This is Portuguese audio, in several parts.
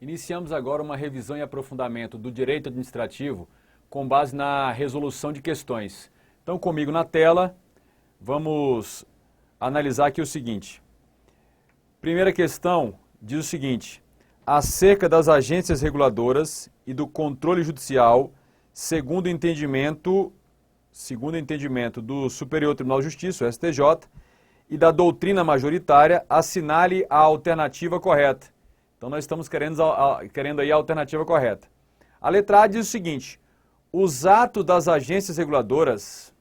Iniciamos agora uma revisão e aprofundamento do direito administrativo com base na resolução de questões. Então, comigo na tela, vamos analisar aqui o seguinte. Primeira questão diz o seguinte: acerca das agências reguladoras e do controle judicial, segundo o entendimento do Superior Tribunal de Justiça, o STJ, e da doutrina majoritária, assinale a alternativa correta. Então, nós estamos querendo aí a alternativa correta. A letra A diz o seguinte: os atos das agências reguladoras,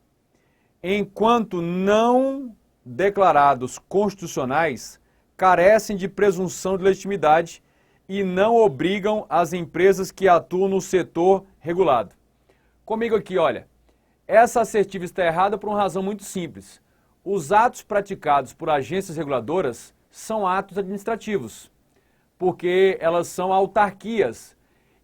enquanto não declarados constitucionais, carecem de presunção de legitimidade e não obrigam as empresas que atuam no setor regulado. Comigo aqui, olha, essa assertiva está errada por uma razão muito simples. Os atos praticados por agências reguladoras são atos administrativos, porque elas são autarquias.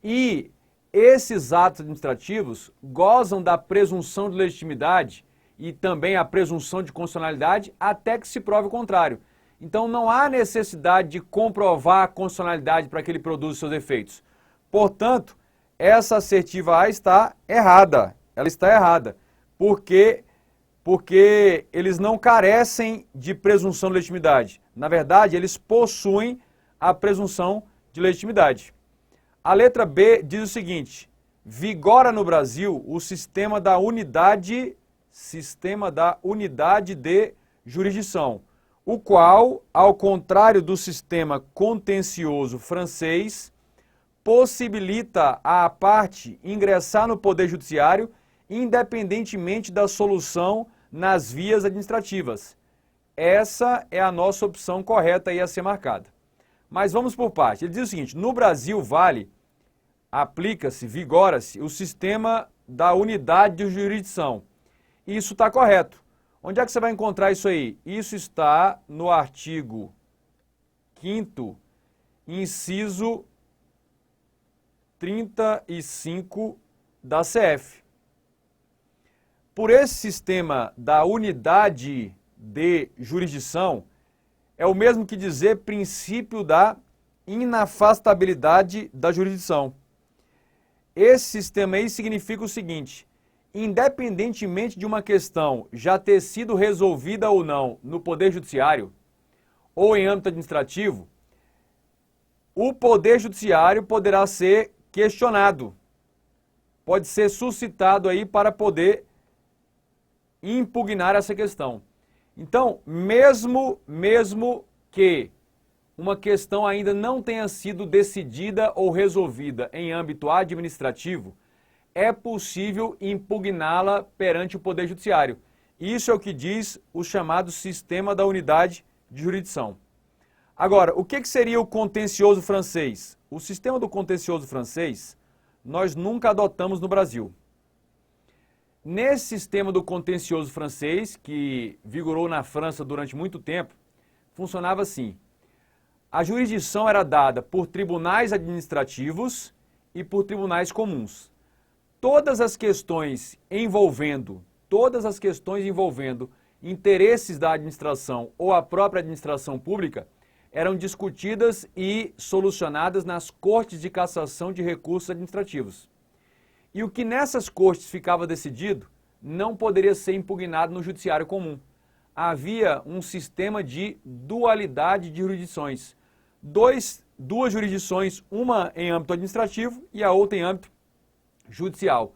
E esses atos administrativos gozam da presunção de legitimidade e também a presunção de constitucionalidade até que se prove o contrário. Então não há necessidade de comprovar a constitucionalidade para que ele produza seus efeitos. Portanto, essa assertiva A está errada. Ela está errada, porque eles não carecem de presunção de legitimidade. Na verdade, eles possuem a presunção de legitimidade. A letra B diz o seguinte: vigora no Brasil o sistema da unidade de jurisdição, o qual, ao contrário do sistema contencioso francês, possibilita à parte ingressar no Poder Judiciário independentemente da solução nas vias administrativas. Essa é a nossa opção correta aí a ser marcada. Mas vamos por parte. Ele diz o seguinte: no Brasil aplica-se, vigora-se o sistema da unidade de jurisdição. Isso está correto. Onde é que você vai encontrar isso aí? Isso está no artigo 5º, inciso 35 da CF. Por esse sistema da unidade de jurisdição, é o mesmo que dizer princípio da inafastabilidade da jurisdição. Esse sistema aí significa o seguinte: independentemente de uma questão já ter sido resolvida ou não no Poder Judiciário ou em âmbito administrativo, o Poder Judiciário poderá ser questionado, pode ser suscitado aí para poder impugnar essa questão. Então, mesmo que uma questão ainda não tenha sido decidida ou resolvida em âmbito administrativo, é possível impugná-la perante o Poder Judiciário. Isso é o que diz o chamado sistema da unidade de jurisdição. Agora, o que seria o contencioso francês? O sistema do contencioso francês nós nunca adotamos no Brasil. Nesse sistema do contencioso francês, que vigorou na França durante muito tempo, funcionava assim: a jurisdição era dada por tribunais administrativos e por tribunais comuns. Todas as questões envolvendo interesses da administração ou a própria administração pública eram discutidas e solucionadas nas cortes de cassação de recursos administrativos. E o que nessas cortes ficava decidido não poderia ser impugnado no judiciário comum. Havia um sistema de dualidade de jurisdições. Duas jurisdições, uma em âmbito administrativo e a outra em âmbito judicial.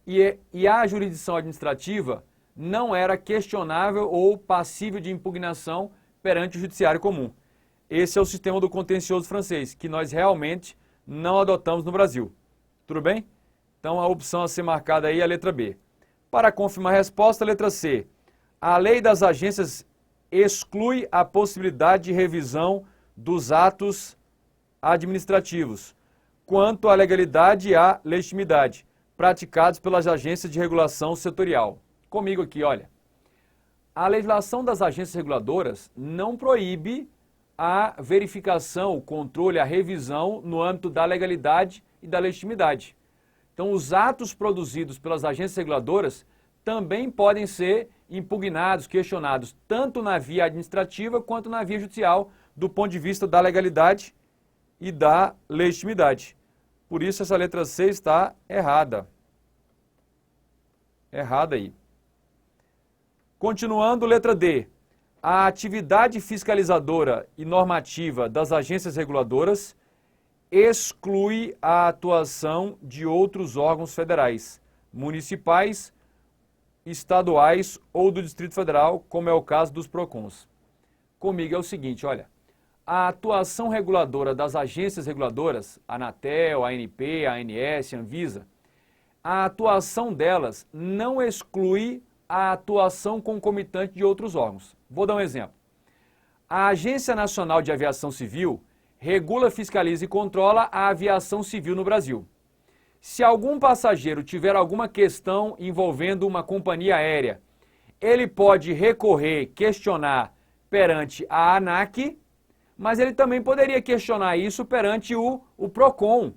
E a jurisdição administrativa não era questionável ou passível de impugnação perante o judiciário comum. Esse é o sistema do contencioso francês, que nós realmente não adotamos no Brasil. Tudo bem? Então, a opção a ser marcada aí é a letra B. Para confirmar a resposta, a letra C. A lei das agências exclui a possibilidade de revisão dos atos administrativos, quanto à legalidade e à legitimidade, praticados pelas agências de regulação setorial. Comigo aqui, olha. A legislação das agências reguladoras não proíbe a verificação, o controle, a revisão no âmbito da legalidade e da legitimidade. Então, os atos produzidos pelas agências reguladoras também podem ser impugnados, questionados, tanto na via administrativa quanto na via judicial, do ponto de vista da legalidade e da legitimidade. Por isso, essa letra C está errada. Errada aí. Continuando, letra D. A atividade fiscalizadora e normativa das agências reguladoras exclui a atuação de outros órgãos federais, municipais, estaduais ou do Distrito Federal, como é o caso dos PROCONs. Comigo é o seguinte, olha, a atuação reguladora das agências reguladoras, a Anatel, a ANP, a ANS, a Anvisa, a atuação delas não exclui a atuação concomitante de outros órgãos. Vou dar um exemplo. A Agência Nacional de Aviação Civil regula, fiscaliza e controla a aviação civil no Brasil. Se algum passageiro tiver alguma questão envolvendo uma companhia aérea, ele pode recorrer, questionar perante a ANAC, mas ele também poderia questionar isso perante o PROCON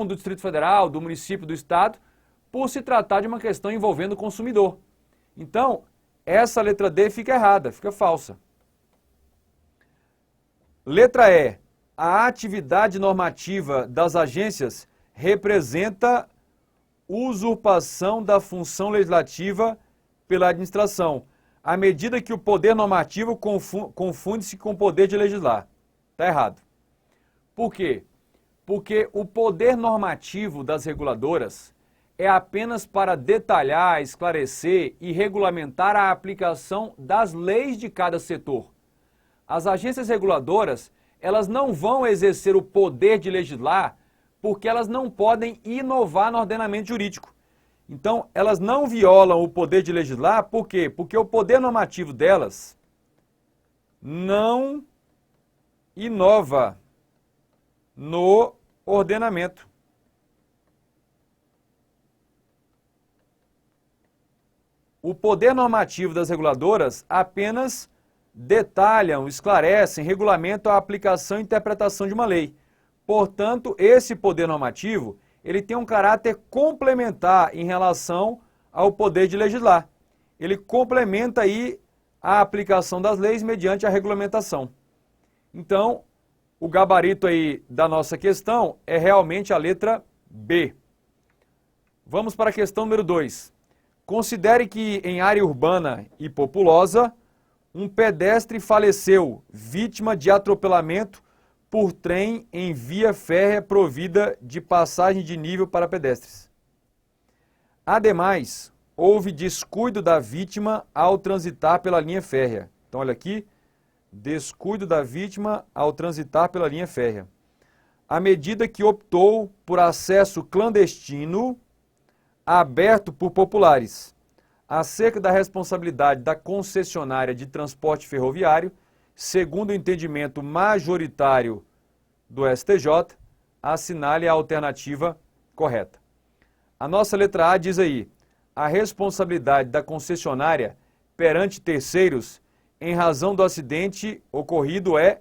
do Distrito Federal, do município, do estado, por se tratar de uma questão envolvendo o consumidor. Então, essa letra D fica errada, fica falsa. Letra E. A atividade normativa das agências representa usurpação da função legislativa pela administração, à medida que o poder normativo confunde-se com o poder de legislar. Está errado. Por quê? Porque o poder normativo das reguladoras é apenas para detalhar, esclarecer e regulamentar a aplicação das leis de cada setor. As agências reguladoras, elas não vão exercer o poder de legislar porque elas não podem inovar no ordenamento jurídico. Então, elas não violam o poder de legislar, por quê? Porque o poder normativo delas não inova no ordenamento. O poder normativo das reguladoras apenas detalham, esclarecem, regulamentam a aplicação e interpretação de uma lei. Portanto, esse poder normativo, ele tem um caráter complementar em relação ao poder de legislar. Ele complementa aí a aplicação das leis mediante a regulamentação. Então, o gabarito aí da nossa questão é realmente a letra B. Vamos para a questão número 2. Considere que em área urbana e populosa, um pedestre faleceu, vítima de atropelamento por trem em via férrea provida de passagem de nível para pedestres. Ademais, houve descuido da vítima ao transitar pela linha férrea. Então, olha aqui, descuido da vítima ao transitar pela linha férrea. À medida que optou por acesso clandestino aberto por populares, acerca da responsabilidade da concessionária de transporte ferroviário, segundo o entendimento majoritário do STJ, assinale a alternativa correta. A nossa letra A diz aí, a responsabilidade da concessionária perante terceiros em razão do acidente ocorrido é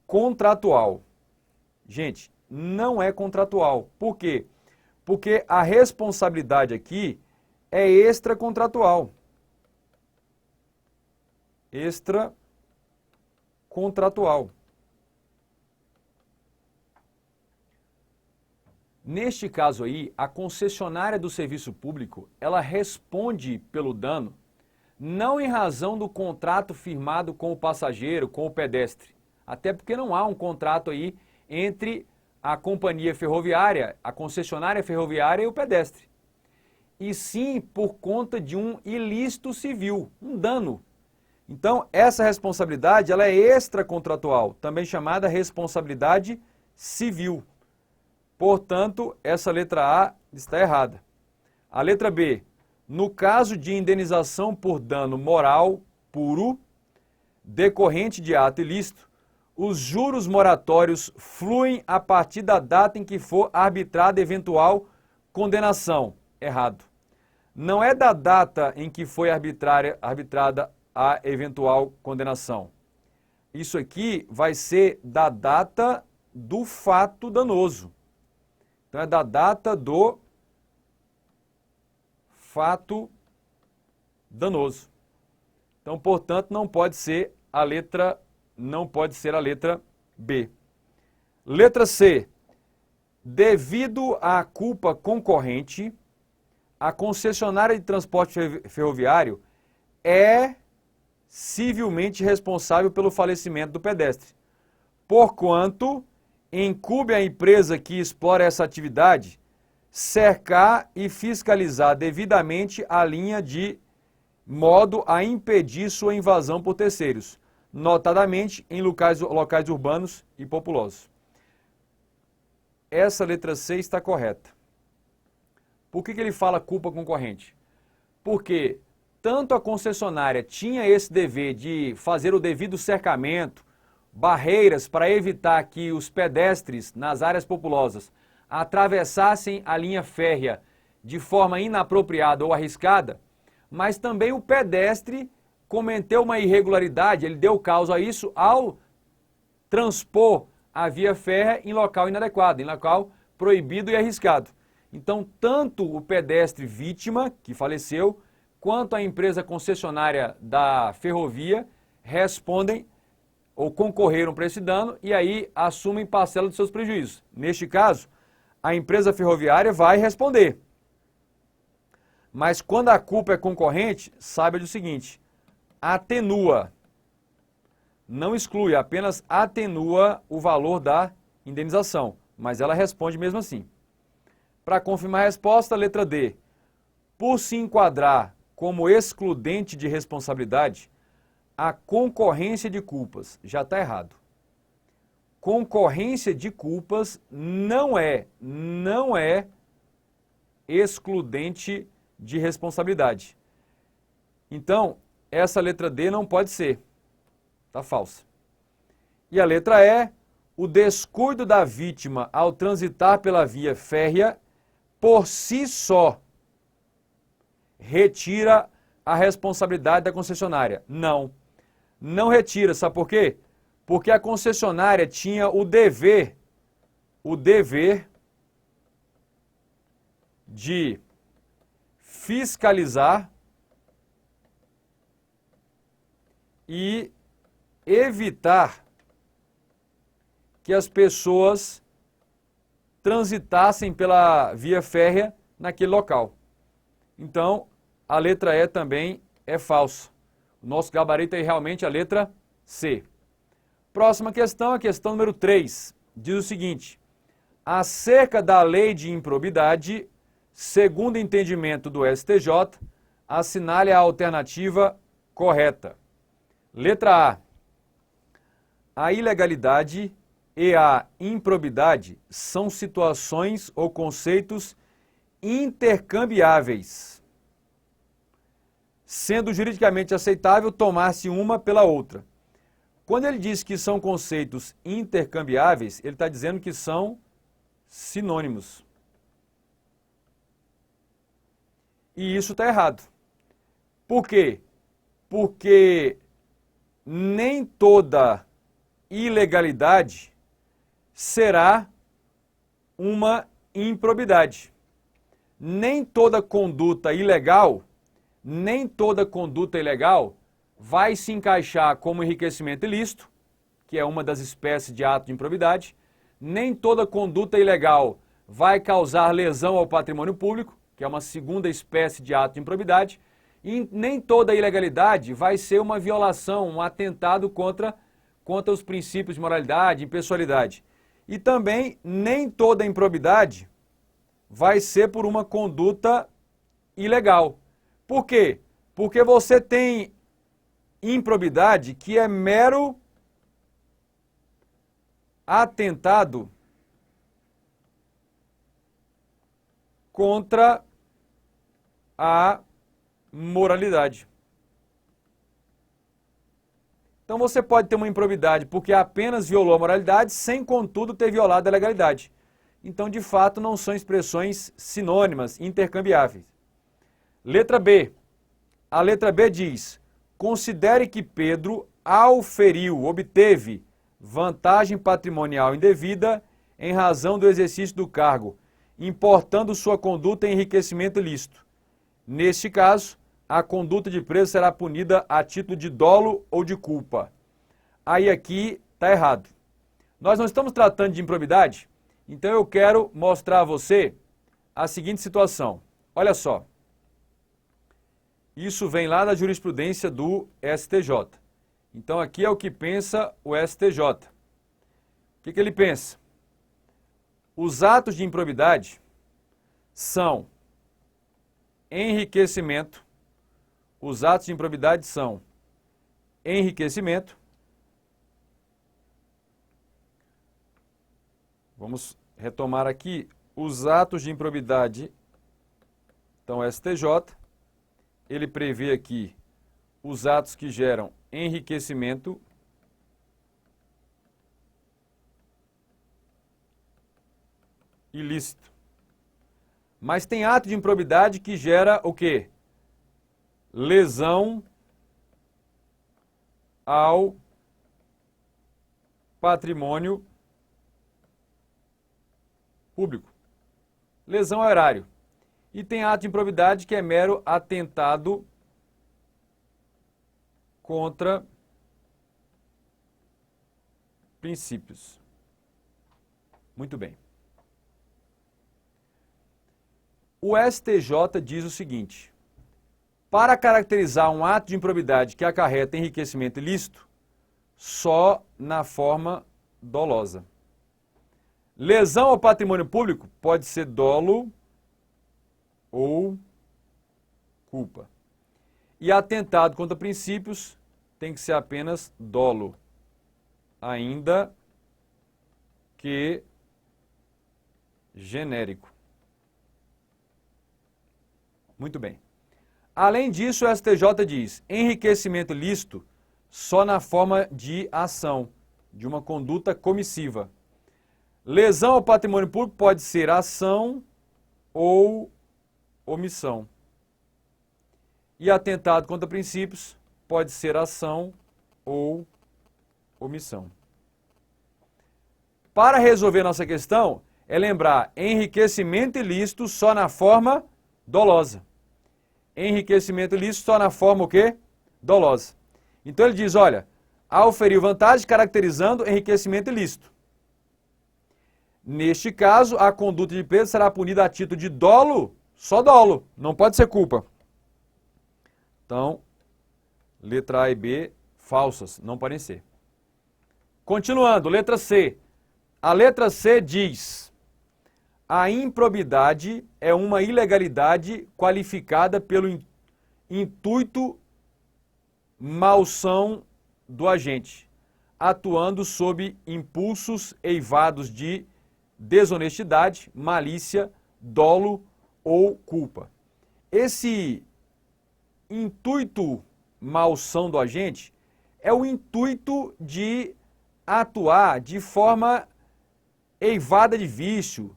contratual. Gente, não é contratual. Por quê? Porque a responsabilidade aqui é extracontratual. Extracontratual. Neste caso aí, a concessionária do serviço público, ela responde pelo dano não em razão do contrato firmado com o passageiro, com o pedestre. Até porque não há um contrato aí entre a companhia ferroviária, a concessionária ferroviária e o pedestre. E sim por conta de um ilícito civil, um dano. Então, essa responsabilidade ela é extracontratual, também chamada responsabilidade civil. Portanto, essa letra A está errada. A letra B, no caso de indenização por dano moral puro, decorrente de ato ilícito, os juros moratórios fluem a partir da data em que for arbitrada eventual condenação. Errado. Não é da data em que foi arbitrada a eventual condenação. Isso aqui vai ser da data do fato danoso. Então é da data do fato danoso. Então, portanto, não pode ser a letra B. Letra C. Devido à culpa concorrente, a concessionária de transporte ferroviário é civilmente responsável pelo falecimento do pedestre, porquanto incumbe à empresa que explora essa atividade cercar e fiscalizar devidamente a linha de modo a impedir sua invasão por terceiros, notadamente em locais urbanos e populosos. Essa letra C está correta. Por que ele fala culpa concorrente? Porque tanto a concessionária tinha esse dever de fazer o devido cercamento, barreiras para evitar que os pedestres nas áreas populosas atravessassem a linha férrea de forma inapropriada ou arriscada, mas também o pedestre cometeu uma irregularidade, ele deu causa a isso ao transpor a via férrea em local inadequado, em local proibido e arriscado. Então, tanto o pedestre vítima, que faleceu, quanto a empresa concessionária da ferrovia respondem ou concorreram para esse dano e aí assumem parcela dos seus prejuízos. Neste caso, a empresa ferroviária vai responder. Mas quando a culpa é concorrente, saiba do seguinte, atenua, não exclui, apenas atenua o valor da indenização, mas ela responde mesmo assim. Para confirmar a resposta, letra D. Por se enquadrar como excludente de responsabilidade, a concorrência de culpas já está errado. Concorrência de culpas não é excludente de responsabilidade. Então, essa letra D não pode ser. Está falsa. E a letra E, o descuido da vítima ao transitar pela via férrea, por si só, retira a responsabilidade da concessionária. Não retira. Sabe por quê? Porque a concessionária tinha o dever de fiscalizar e evitar que as pessoas transitassem pela via férrea naquele local. Então, a letra E também é falsa. O nosso gabarito é realmente a letra C. Próxima questão, a questão número 3. Diz o seguinte: acerca da lei de improbidade, segundo o entendimento do STJ, assinale a alternativa correta. Letra A. A ilegalidade e a improbidade são situações ou conceitos intercambiáveis, sendo juridicamente aceitável tomar-se uma pela outra. Quando ele diz que são conceitos intercambiáveis, ele está dizendo que são sinônimos. E isso está errado. Por quê? Porque nem toda ilegalidade será uma improbidade. Nem toda conduta ilegal vai se encaixar como enriquecimento ilícito, que é uma das espécies de ato de improbidade. Nem toda conduta ilegal vai causar lesão ao patrimônio público, que é uma segunda espécie de ato de improbidade. E nem toda ilegalidade vai ser uma violação, um atentado contra os princípios de moralidade e impessoalidade. E também nem toda improbidade vai ser por uma conduta ilegal. Por quê? Porque você tem improbidade que é mero atentado contra a moralidade. Então você pode ter uma improbidade porque apenas violou a moralidade sem, contudo, ter violado a legalidade. Então, de fato, não são expressões sinônimas, intercambiáveis. Letra B. A letra B diz: considere que Pedro, ao feriu, obteve vantagem patrimonial indevida em razão do exercício do cargo, importando sua conduta em enriquecimento ilícito. Neste caso, a conduta de preso será punida a título de dolo ou de culpa. Aí aqui está errado. Nós não estamos tratando de improbidade, então eu quero mostrar a você a seguinte situação. Olha só. Isso vem lá da jurisprudência do STJ. Então aqui é o que pensa o STJ. O que ele pensa? Os atos de improbidade são enriquecimento. Os atos de improbidade são enriquecimento. Vamos retomar aqui os atos de improbidade. Então, STJ, ele prevê aqui os atos que geram enriquecimento ilícito. Mas tem ato de improbidade que gera o quê? Lesão ao patrimônio público. Lesão ao erário. E tem ato de improbidade que é mero atentado contra princípios. Muito bem. O STJ diz o seguinte: para caracterizar um ato de improbidade que acarreta enriquecimento ilícito, só na forma dolosa. Lesão ao patrimônio público pode ser dolo ou culpa. E atentado contra princípios tem que ser apenas dolo, ainda que genérico. Muito bem. Além disso, o STJ diz: enriquecimento ilícito só na forma de ação, de uma conduta comissiva. Lesão ao patrimônio público pode ser ação ou omissão. E atentado contra princípios pode ser ação ou omissão. Para resolver nossa questão, é lembrar enriquecimento ilícito só na forma dolosa. Enriquecimento ilícito só na forma o quê? Dolosa. Então ele diz, olha, auferiu vantagem caracterizando enriquecimento ilícito. Neste caso, a conduta de preso será punida a título de dolo, só dolo, não pode ser culpa. Então, letra A e B, falsas, não podem ser. Continuando, letra C. A letra C diz: a improbidade é uma ilegalidade qualificada pelo intuito malsão do agente, atuando sob impulsos eivados de desonestidade, malícia, dolo ou culpa. Esse intuito malsão do agente é o intuito de atuar de forma eivada de vício,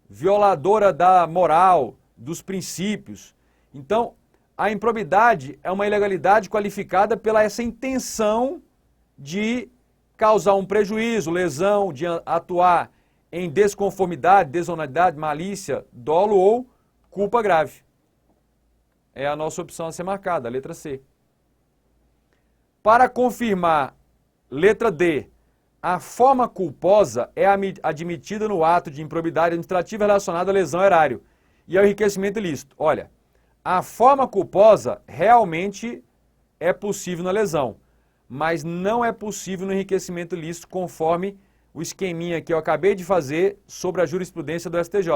violadora da moral, dos princípios. Então, a improbidade é uma ilegalidade qualificada pela essa intenção de causar um prejuízo, lesão, de atuar em desconformidade, desonestidade, malícia, dolo ou culpa grave. É a nossa opção a ser marcada, a letra C. Para confirmar, letra D, a forma culposa é admitida no ato de improbidade administrativa relacionada à lesão ao erário e ao enriquecimento ilícito. Olha, a forma culposa realmente é possível na lesão, mas não é possível no enriquecimento ilícito conforme o esqueminha que eu acabei de fazer sobre a jurisprudência do STJ.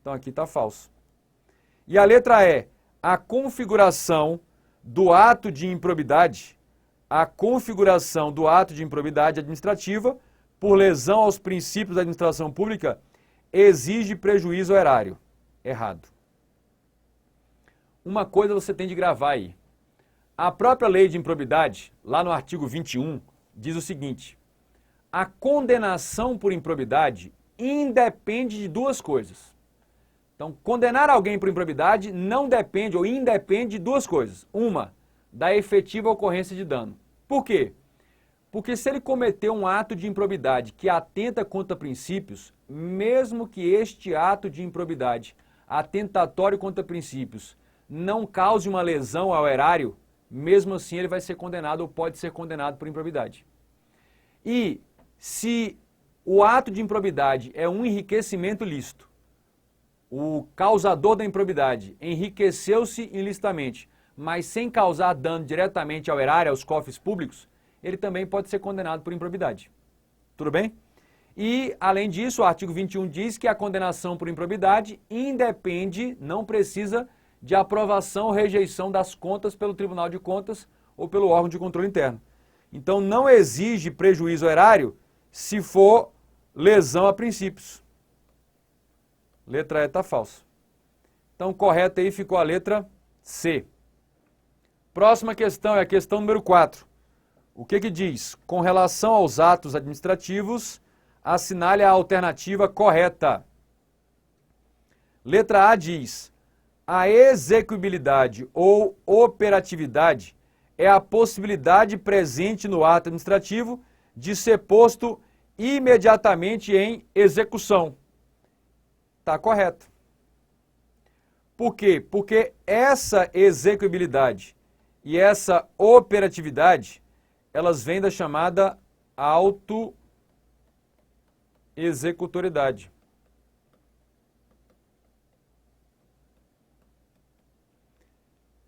Então aqui está falso. E a letra E, a configuração do ato de improbidade, administrativa por lesão aos princípios da administração pública exige prejuízo ao erário. Errado. Uma coisa você tem de gravar aí. A própria lei de improbidade, lá no artigo 21, diz o seguinte: a condenação por improbidade independe de duas coisas. Então, condenar alguém por improbidade não depende ou independe de duas coisas. Uma, da efetiva ocorrência de dano. Por quê? Porque se ele cometeu um ato de improbidade que atenta contra princípios, mesmo que este ato de improbidade atentatório contra princípios não cause uma lesão ao erário, mesmo assim ele vai ser condenado ou pode ser condenado por improbidade. E se o ato de improbidade é um enriquecimento ilícito. O causador da improbidade enriqueceu-se ilicitamente, mas sem causar dano diretamente ao erário, aos cofres públicos, ele também pode ser condenado por improbidade. Tudo bem? E, além disso, o artigo 21 diz que a condenação por improbidade independe, não precisa de aprovação ou rejeição das contas pelo Tribunal de Contas ou pelo órgão de controle interno. Então, não exige prejuízo ao erário se for lesão a princípios. Letra E está falsa. Então, correta aí ficou a letra C. Próxima questão é a questão número 4. O que diz? Com relação aos atos administrativos, assinale a alternativa correta. Letra A diz: a execuibilidade ou operatividade é a possibilidade presente no ato administrativo de ser posto imediatamente em execução. Está correto. Por quê? Porque essa execuibilidade e essa operatividade, elas vêm da chamada autoexecutoridade.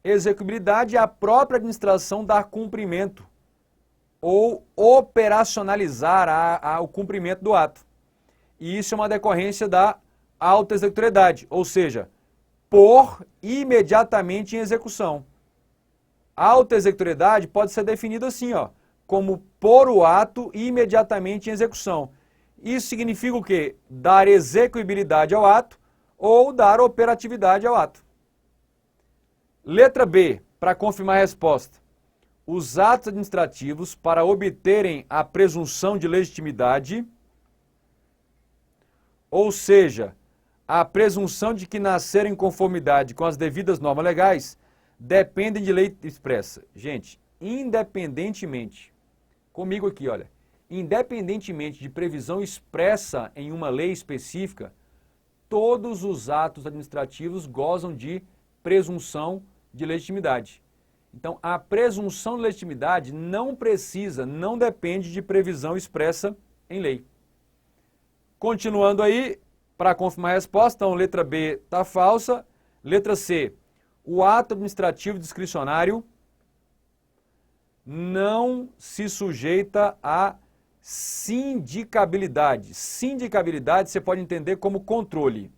Execuibilidade é a própria administração dar cumprimento ou operacionalizar o cumprimento do ato. E isso é uma decorrência da autoexecutoriedade, ou seja, pôr imediatamente em execução. A autoexecutoriedade pode ser definida assim, como pôr o ato imediatamente em execução. Isso significa o quê? Dar execuibilidade ao ato ou dar operatividade ao ato. Letra B, para confirmar a resposta. Os atos administrativos, para obterem a presunção de legitimidade, ou seja, a presunção de que nasceram em conformidade com as devidas normas legais, dependem de lei expressa. Gente, independentemente, comigo aqui, olha, independentemente de previsão expressa em uma lei específica, todos os atos administrativos gozam de presunção de legitimidade. Então, a presunção de legitimidade não depende de previsão expressa em lei. Continuando aí, para confirmar a resposta, então, letra B está falsa. Letra C, o ato administrativo discricionário não se sujeita a sindicabilidade. Sindicabilidade você pode entender como controle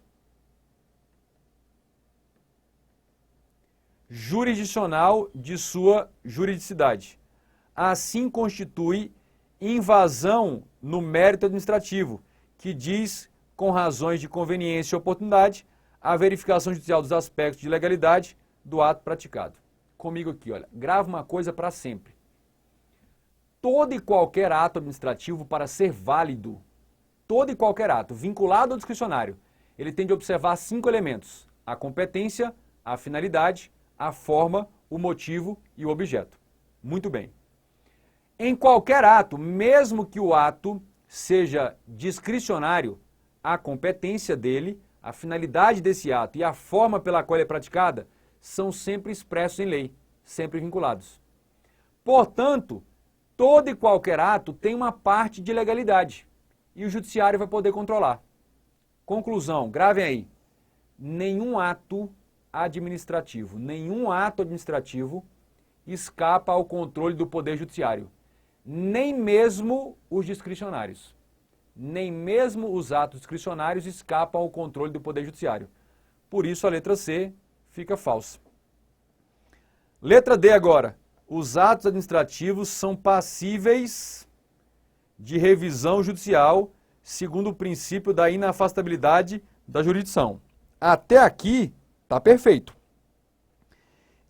jurisdicional de sua juridicidade. Assim constitui invasão no mérito administrativo, que diz, com razões de conveniência e oportunidade, a verificação judicial dos aspectos de legalidade do ato praticado. Comigo aqui, olha, grava uma coisa para sempre. Todo e qualquer ato administrativo, para ser válido, todo e qualquer ato, vinculado ou discricionário, ele tem de observar 5 elementos: a competência, a finalidade, a forma, o motivo e o objeto. Muito bem. Em qualquer ato, mesmo que o ato seja discricionário, a competência dele, a finalidade desse ato e a forma pela qual ele é praticada são sempre expressos em lei, sempre vinculados. Portanto, todo e qualquer ato tem uma parte de legalidade e o judiciário vai poder controlar. Conclusão, gravem aí. Nenhum ato administrativo escapa ao controle do Poder Judiciário, nem mesmo os discricionários. Nem mesmo os atos discricionários escapam ao controle do Poder Judiciário. Por isso a letra C fica falsa. Letra D agora. Os atos administrativos são passíveis de revisão judicial segundo o princípio da inafastabilidade da jurisdição. Até aqui está perfeito.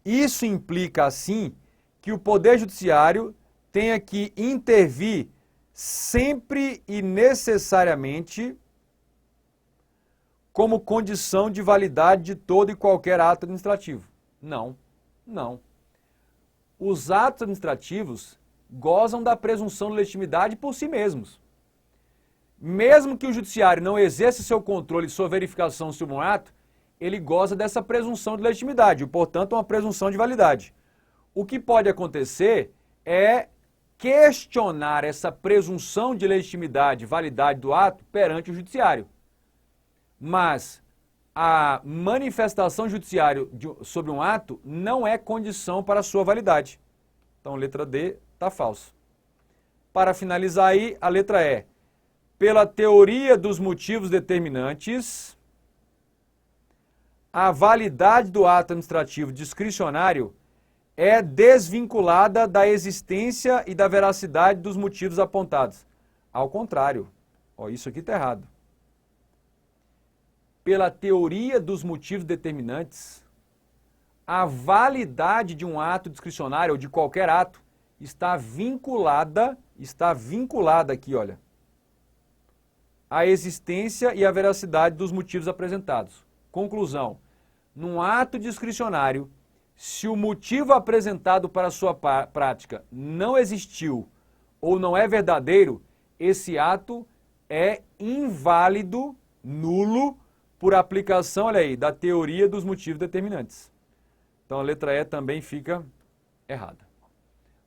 Isso implica, assim, que o Poder Judiciário tenha que intervir sempre e necessariamente como condição de validade de todo e qualquer ato administrativo. Não. Os atos administrativos gozam da presunção de legitimidade por si mesmos. Mesmo que o judiciário não exerça seu controle e sua verificação sobre um ato, ele goza dessa presunção de legitimidade, e, portanto, uma presunção de validade. O que pode acontecer é questionar essa presunção de legitimidade e validade do ato perante o judiciário. Mas a manifestação judiciária sobre um ato não é condição para a sua validade. Então, letra D está falso. Para finalizar aí, a letra E. Pela teoria dos motivos determinantes, a validade do ato administrativo discricionário é desvinculada da existência e da veracidade dos motivos apontados. Ao contrário, ó, isso aqui está errado. Pela teoria dos motivos determinantes, a validade de um ato discricionário ou de qualquer ato está vinculada aqui, olha, à existência e à veracidade dos motivos apresentados. Conclusão, num ato discricionário, se o motivo apresentado para a sua prática não existiu ou não é verdadeiro, esse ato é inválido, nulo, por aplicação, olha aí, da teoria dos motivos determinantes. Então a letra E também fica errada.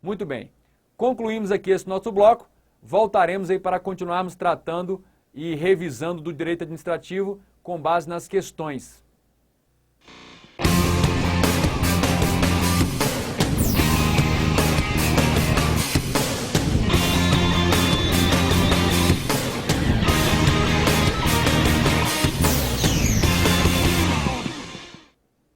Muito bem, concluímos aqui esse nosso bloco, voltaremos aí para continuarmos tratando e revisando do direito administrativo com base nas questões.